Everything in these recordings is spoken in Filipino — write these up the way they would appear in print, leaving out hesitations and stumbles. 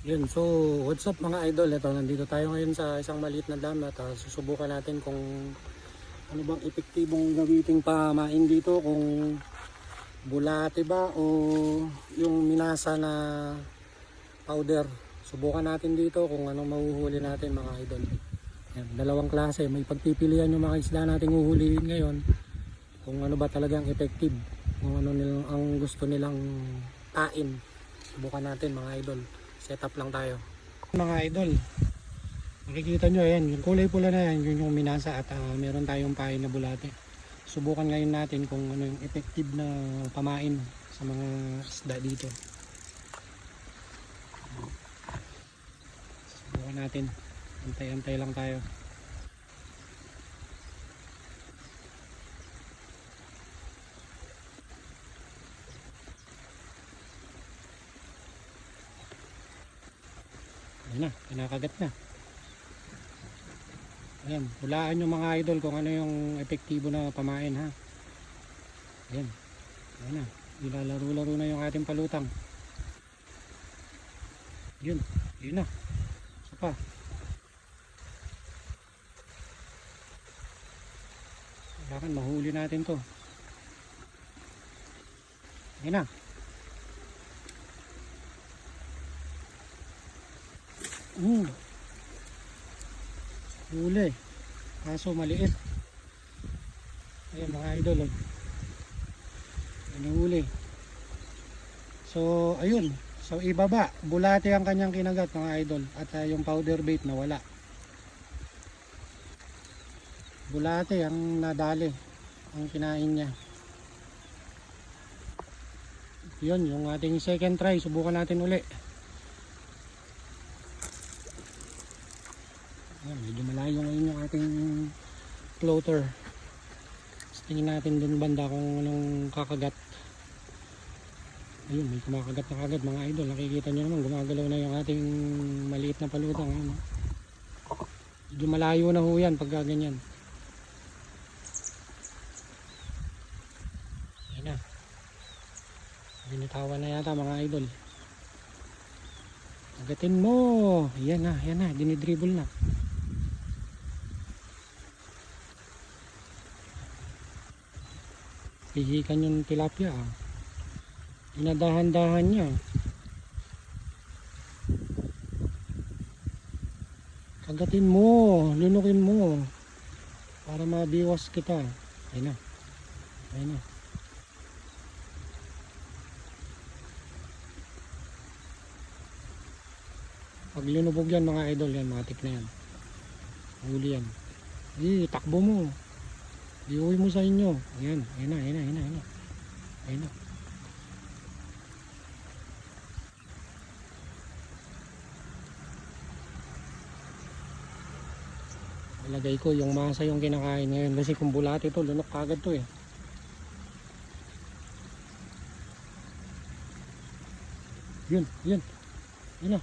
Yun, so what's up mga idol? Ito, nandito tayo ngayon sa isang maliit na dam at susubukan natin kung ano bang epektibong gawiting pamain dito, kung bulate ba o yung minasa na powder. Subukan natin dito kung anong mahuhuli natin mga idol. Yan, dalawang klase, may pagpipilian yung mga isla nating uhulihin ngayon kung ano ba talagang effective, kung ano nilang, ang gusto nilang tain. Subukan natin mga idol. Setup lang tayo. Mga idol, makikita nyo yan, yung kulay pula na yan, yun yung minasa at meron tayong pain na bulate. Subukan ngayon natin kung ano yung effective na pamain sa mga isda dito. Subukan natin, antay-antay lang tayo. Ayan na, kinakagat na. Ayan, hulaan nyo mga idol kung ano yung epektibo na pamain ha. Ayan, ayan na, ilalaro-laro na yung ating palutang. Yun, yun na. Isa pa. Kailangan mahuli natin to. Ayan na. Huli. Kaso maliit. Ayan mga idol. Ayan huli. So ayun. So ibaba. Bulate ang kanyang kinagat mga idol. At yung powder bait na wala. Bulate ang nadali. Ang kinain niya. Yun yung ating second try. Subukan natin uli. Ayan, medyo malayo ngayon yung ating floater. Tingin natin dun banda kung anong kakagat. Ayun, may kumakagat na kagad mga idol. Nakikita nyo naman gumagalaw na yung ating maliit na palutang. Ayun, medyo malayo na ho yan pagka ganyan. Ayun na, binitawan na yata mga idol. Agatin mo. Yan na, dinidribble na. Pihikan yung tilapia ah. Dinadahan-dahan niya. Kagatin mo, lunukin mo para mabiwas kita. Ayun na. Ayun na. Pag linubog yan mga idol, yan matik na yan. Huli yan. Takbo mo. Iuwi mo sa inyo. Ayan, ayan na. Ayan na. Ilagay ko yung masa yung kinakain ngayon kasi kung bulate ito, lunok kagad to eh. Yun. Yun na.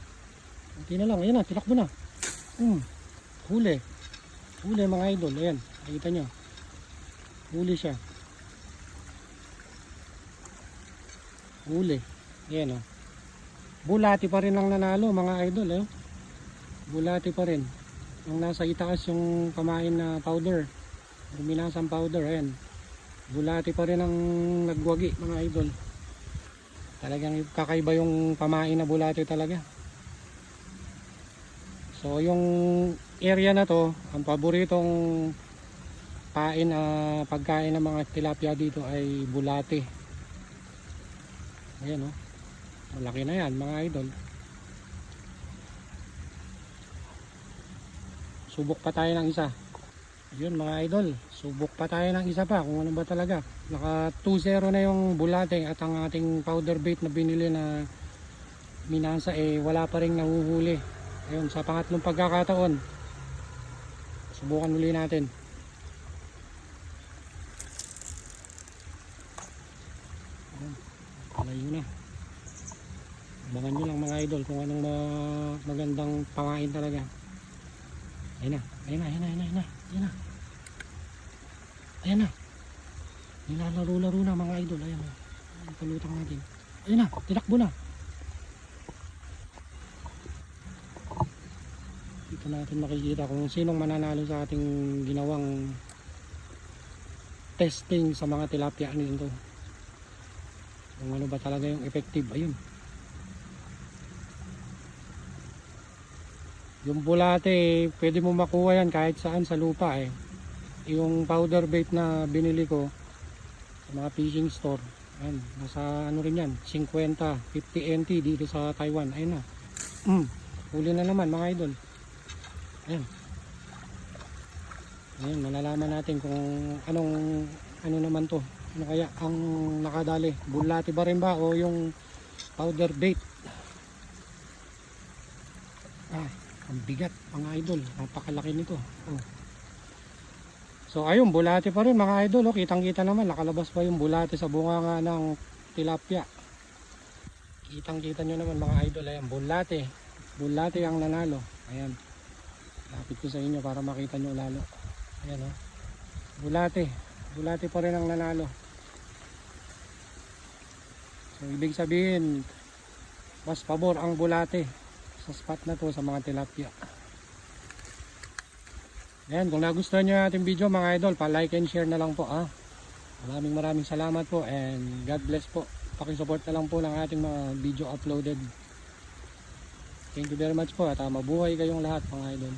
Kunti na lang. Ayan na, tinakbo na. Huli mga idol. Ayan, nakita nyo. Huli siya. Huli. Ayan o. Bulati pa rin ang nanalo mga idol. Bulati pa rin. Yung nasa itaas yung pamain na powder. Yung minasang powder. Ayan. Bulati pa rin ang nagwagi mga idol. Talagang kakaiba yung pamain na bulati talaga. So yung area na to, ang paboritong pagkain ng mga tilapia dito ay bulate. Ayan o. Malaki na yan mga idol. Subok pa tayo ng isa. Yun mga idol. Subok pa tayo ng isa pa kung ano ba talaga. Naka 2-0 na yung bulate at ang ating powder bait na binili na minasa wala pa rin nahuhuli. Ayun, sa pangatlong pagkakataon. Subukan uli natin. Malayo na. Abangan nyo lang mga idol kung anong magandang pangain talaga. Ayan na. Nilalaro-laro na mga idol. Ayan na. Palutang natin. Ayan na, tinakbo na. natin makikita kung sinong mananalo sa ating ginawang testing sa mga tilapia nito. Kung ano ba talaga yung effective. Ayun. Yung bulate, pwede mo makuha yan kahit saan sa lupa eh. Yung powder bait na binili ko sa mga fishing store, ayan, nasa ano rin yan, 50, 50 NT dito sa Taiwan. Ayun na. Huli na naman mga idol. Ayan. Ayan, malalaman natin kung ano naman to. Ano kaya ang nakadali? Bulate ba rin ba o yung powder bait? Ang bigat mga idol, napakalaki nito. So ayun, bulate pa rin mga idol. Kitang kita naman, nakalabas pa yung bulate sa bunganga ng tilapia. Kitang kita nyo naman mga idol. Ayan, bulate. Bulate ang nanalo. Ayan, lapit ko sa inyo para makita nyo lalo. Ayan o, bulate. Bulate pa rin ang nanalo. So ibig sabihin, mas pabor ang bulate sa spot na to sa mga tilapia. Ayan, kung nagustuhan nyo yung ating video mga idol, pa-like and share na lang po. Maraming salamat po and God bless po. Pakisupport na lang po ng ating mga video uploaded. Thank you very much po at mabuhay kayong lahat mga idol.